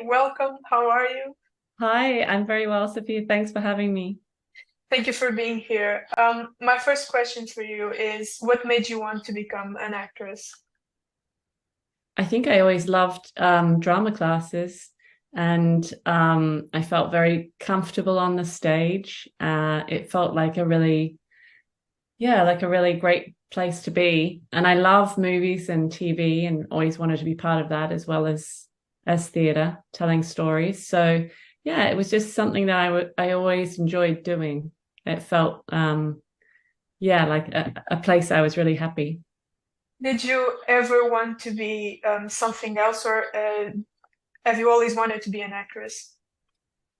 welcome. How are you? Hi, I'm very well, Sophia. Thanks for having me. Thank you for being here. My first question for you is what made you want to become an actress? I think I always loved drama classes, and I felt very comfortable on the stage. It felt like like a really great place to be. And I love movies and TV, and always wanted to be part of that as well as theatre, telling stories. So yeah, it was just something that I always enjoyed doing. It felt like a place I was really happy. Did you ever want to be something else, or have you always wanted to be an actress?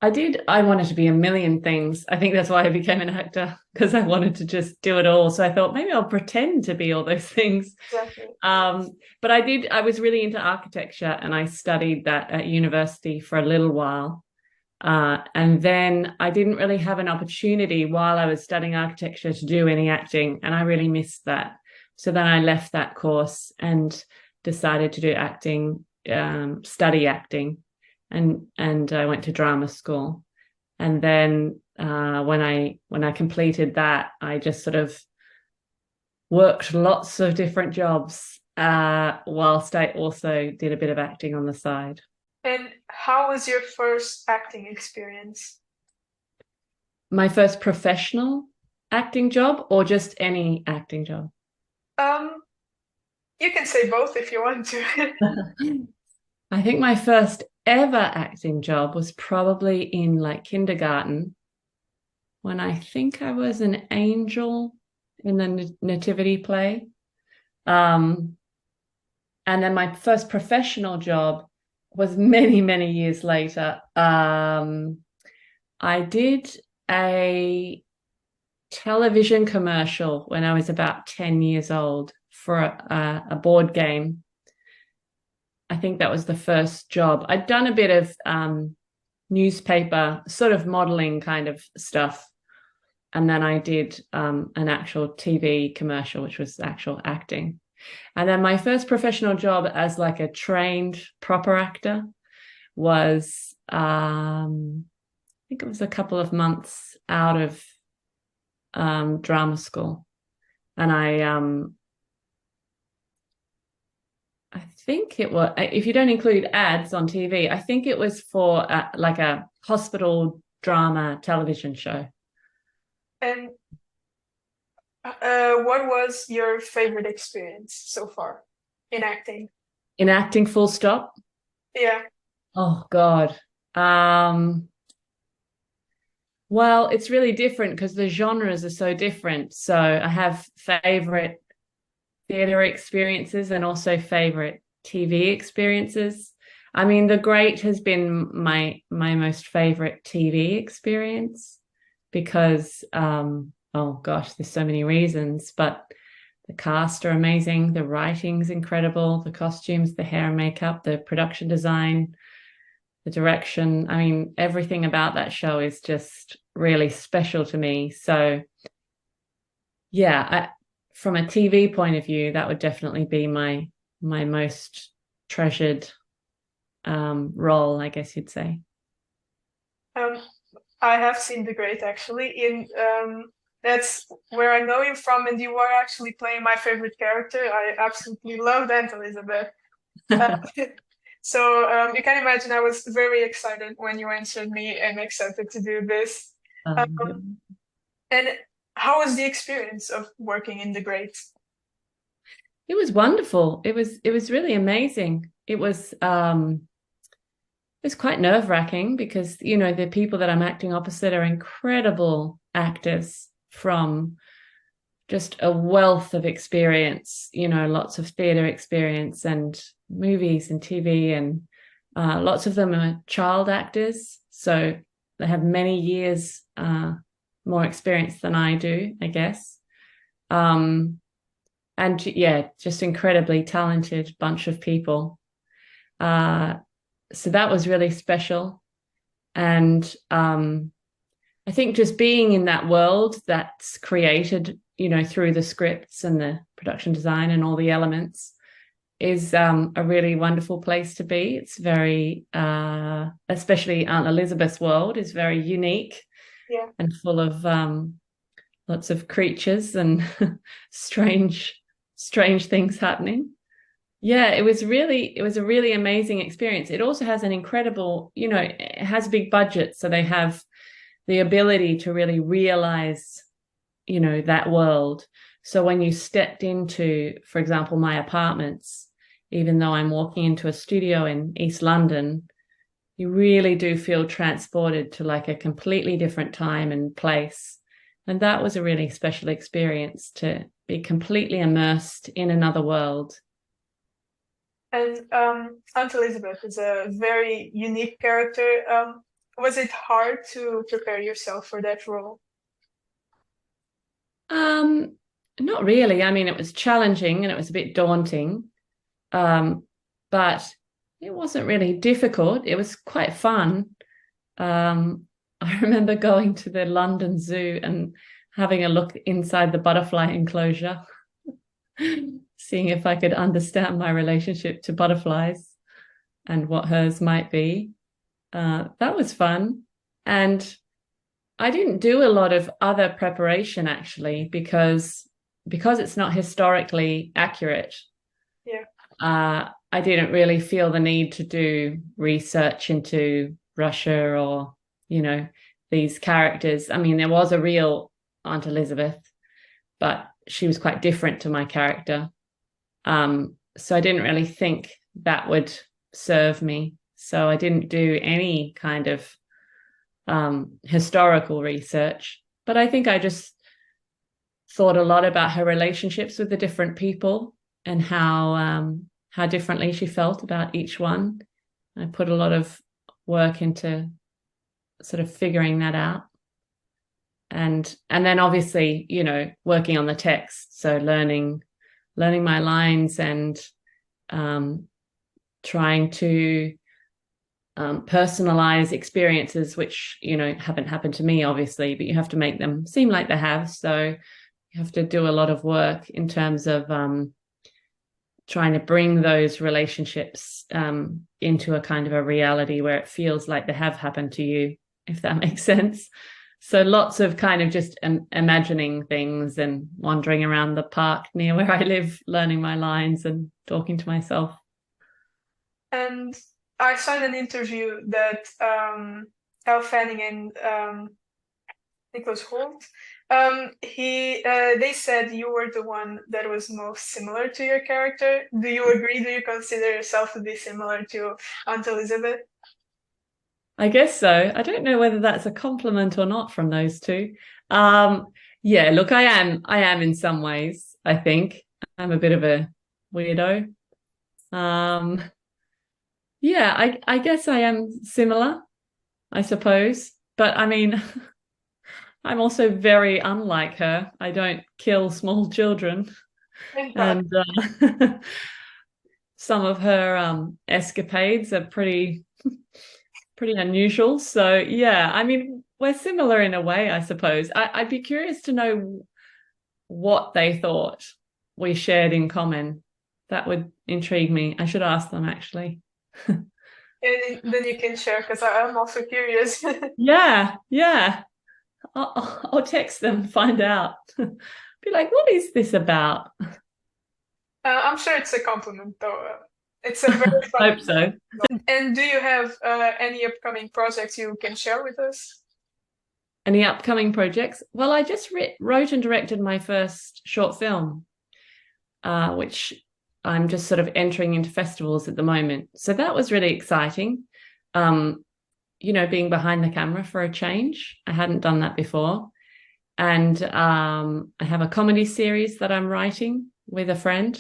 I did. I wanted to be a million things. I think that's why I became an actor because I wanted to just do it all. So I thought maybe I'll pretend to be all those things. Exactly. Um, but I did. I was really into architecture and I studied that at university for a little while. And then I didn't really have an opportunity while I was studying architecture to do any acting. And I really missed that. So then I left that course and decided to do acting, study acting, and I went to drama school. And then when I completed that, I just sort of worked lots of different jobs whilst I also did a bit of acting on the side. And how was your first acting experience? My first professional acting job, or just any acting job? Um, you can say both if you want to. I think my first ever acting job was probably in like kindergarten when I think I was an angel in the nativity play. Um, and then my first professional job was many, many years later. I did a television commercial when I was about 10 years old for a board game. I think that was the first job. I'd done a bit of newspaper sort of modeling kind of stuff. And then I did an actual TV commercial, which was actual acting. And then my first professional job as like a trained proper actor was, I think it was a couple of months out of drama school. And I think it was, if you don't include ads on TV, I think it was for like a hospital drama television show. And what was your favorite experience so far in acting? In acting, full stop. Yeah. Oh God. Um, well, it's really different because the genres are so different. So I have favorite theater experiences and also favorite TV experiences. I mean, The Great has been my most favorite TV experience because oh gosh, there's so many reasons, but the cast are amazing, the writing's incredible, the costumes, the hair and makeup, the production design, the direction. I mean, everything about that show is just really special to me. So yeah, from a TV point of view, that would definitely be my most treasured role, I guess you'd say. Um, I have seen The Great actually. In That's where I know you from, and you are actually playing my favorite character. I absolutely love Aunt Elizabeth. Uh, so you can imagine I was very excited when you answered me and accepted to do this. Um, Um, and how was the experience of working in The Great? it was wonderful. It was really amazing. It was quite nerve-wracking because, the people that I'm acting opposite are incredible actors from just a wealth of experience, lots of theater experience and movies and TV, and lots of them are child actors. So they have many years more experience than I do, I guess. Um, and yeah, just incredibly talented bunch of people. Uh, so that was really special. And I think just being in that world that's created, through the scripts and the production design and all the elements, is a really wonderful place to be. It's very, especially Aunt Elizabeth's world is very unique and full of lots of creatures and strange things happening. Yeah, it was a really amazing experience. It also has an incredible, it has a big budget, so they have the ability to really realize, that world. So when you stepped into, for example, my apartments, even though I'm walking into a studio in East London, you really do feel transported to like a completely different time and place. And that was a really special experience, to be completely immersed in another world. And Aunt Elizabeth is a very unique character. Was it hard to prepare yourself for that role? Not really. I mean, it was challenging and it was a bit daunting, but it wasn't really difficult. It was quite fun. I remember going to the London Zoo and having a look inside the butterfly enclosure, seeing if I could understand my relationship to butterflies and what hers might be. That was fun. And I didn't do a lot of other preparation, actually, because it's not historically accurate. I didn't really feel the need to do research into Russia or, these characters. I mean, there was a real Aunt Elizabeth, but she was quite different to my character. So I didn't really think that would serve me. So I didn't do any kind of historical research, but I think I just thought a lot about her relationships with the different people and how differently she felt about each one. I put a lot of work into sort of figuring that out, and then obviously, working on the text, so learning my lines and trying to personalize experiences which haven't happened to me, obviously, but you have to make them seem like they have. So you have to do a lot of work in terms of trying to bring those relationships into a kind of a reality where it feels like they have happened to you, if that makes sense. So lots of kind of just imagining things and wandering around the park near where I live, learning my lines and talking to myself. And I saw in an interview that Elle Fanning and Nicholas Hoult, they said you were the one that was most similar to your character. Do you agree? Do you consider yourself to be similar to Aunt Elizabeth? I guess so. I don't know whether that's a compliment or not from those two. Yeah, look, I am in some ways, I think. I'm a bit of a weirdo. Yeah, I guess I am similar, I suppose. But I mean, I'm also very unlike her. I don't kill small children. And some of her escapades are pretty unusual. So yeah, I mean, we're similar in a way, I suppose. I'd be curious to know what they thought we shared in common. That would intrigue me. I should ask them, actually. And then you can share, because I'm also curious. Yeah. I'll text them, find out. Be like, what is this about? I'm sure it's a compliment, though. It's a very fun. Hope so. And do you have any upcoming projects you can share with us? Any upcoming projects? Well, I just wrote and directed my first short film, which I'm just sort of entering into festivals at the moment. So that was really exciting. Being behind the camera for a change. I hadn't done that before. And I have a comedy series that I'm writing with a friend.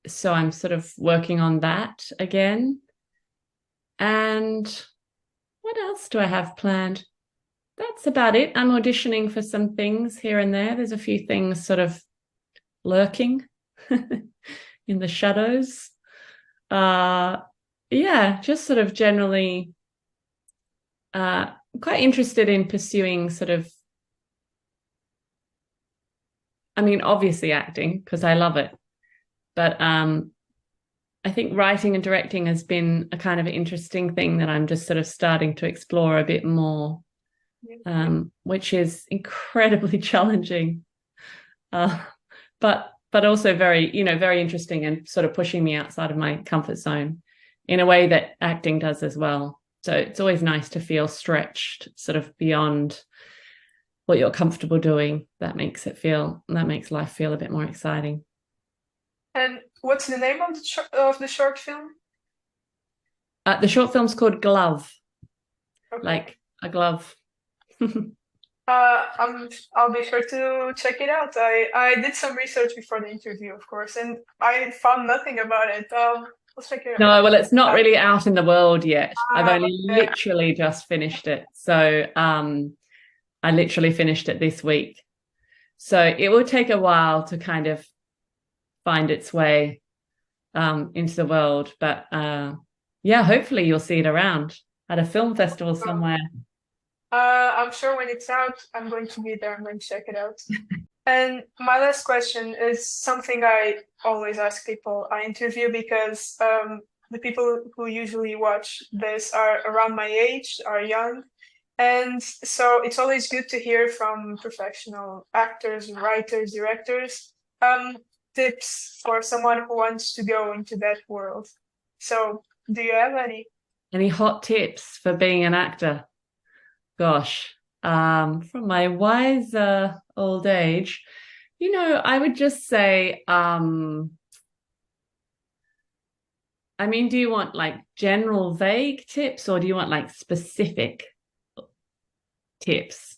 So I'm sort of working on that again. And what else do I have planned? That's about it. I'm auditioning for some things here and there. There's a few things sort of lurking in the shadows. Yeah, just sort of generally quite interested in pursuing sort of, I mean, obviously acting, because I love it. But I think writing and directing has been a kind of interesting thing that I'm just sort of starting to explore a bit more, which is incredibly challenging, but also very, very interesting and sort of pushing me outside of my comfort zone in a way that acting does as well. So it's always nice to feel stretched sort of beyond what you're comfortable doing. That makes life feel a bit more exciting. And what's the name of the short film? The short film's called Glove, Okay. like a glove. I'll be sure to check it out. I did some research before the interview, of course, and I found nothing about it. I'll check it out. No, well, it's not really out in the world yet. I've only Yeah. literally just finished it. So I literally finished it this week. So it will take a while to kind of find its way into the world. But yeah, hopefully you'll see it around at a film festival somewhere. I'm sure when it's out, I'm going to be there. I'm going to check it out. And my last question is something I always ask people I interview, because the people who usually watch this are around my age, are young. And so it's always good to hear from professional actors, writers, directors, tips for someone who wants to go into that world. So do you have any? Any hot tips for being an actor? Gosh, from my wiser old age, I would just say, I mean, do you want like general vague tips, or do you want like specific tips?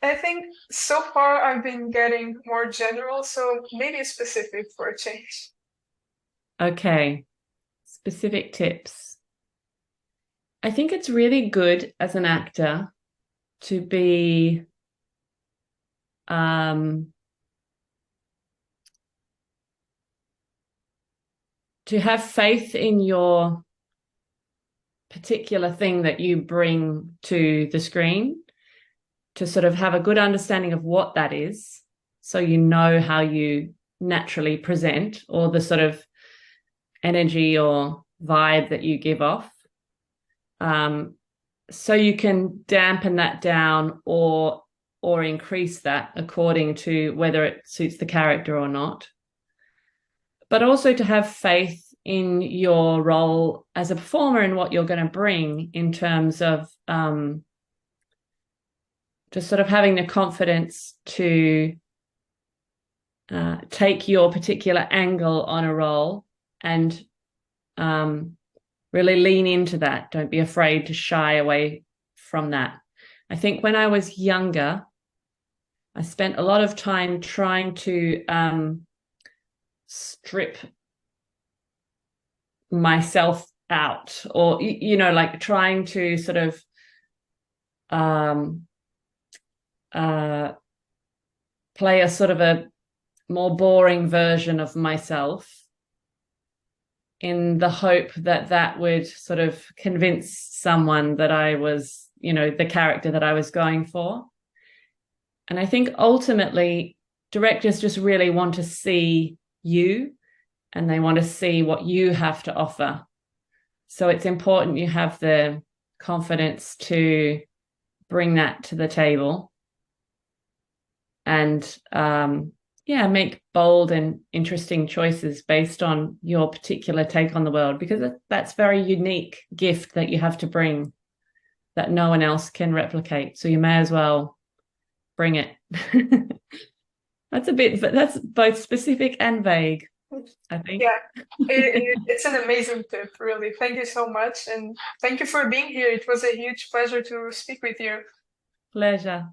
I think so far I've been getting more general, so maybe a specific for a change. Okay, specific tips. I think it's really good as an actor to be to have faith in your particular thing that you bring to the screen, to sort of have a good understanding of what that is, so you know how you naturally present, or the sort of energy or vibe that you give off. So you can dampen that down or increase that according to whether it suits the character or not. But also to have faith in your role as a performer and what you're going to bring, in terms of just sort of having the confidence to take your particular angle on a role and really lean into that. Don't be afraid to shy away from that. I think when I was younger, I spent a lot of time trying to strip myself out, or, like trying to sort of play a sort of a more boring version of myself, in the hope that that would sort of convince someone that I was, the character that I was going for. And I think ultimately directors just really want to see you, and they want to see what you have to offer. So it's important you have the confidence to bring that to the table, and make bold and interesting choices based on your particular take on the world, because that's very unique gift that you have to bring that no one else can replicate. So you may as well bring it. That's both specific and vague, I think. Yeah, it's an amazing tip, really. Thank you so much. And thank you for being here. It was a huge pleasure to speak with you. Pleasure.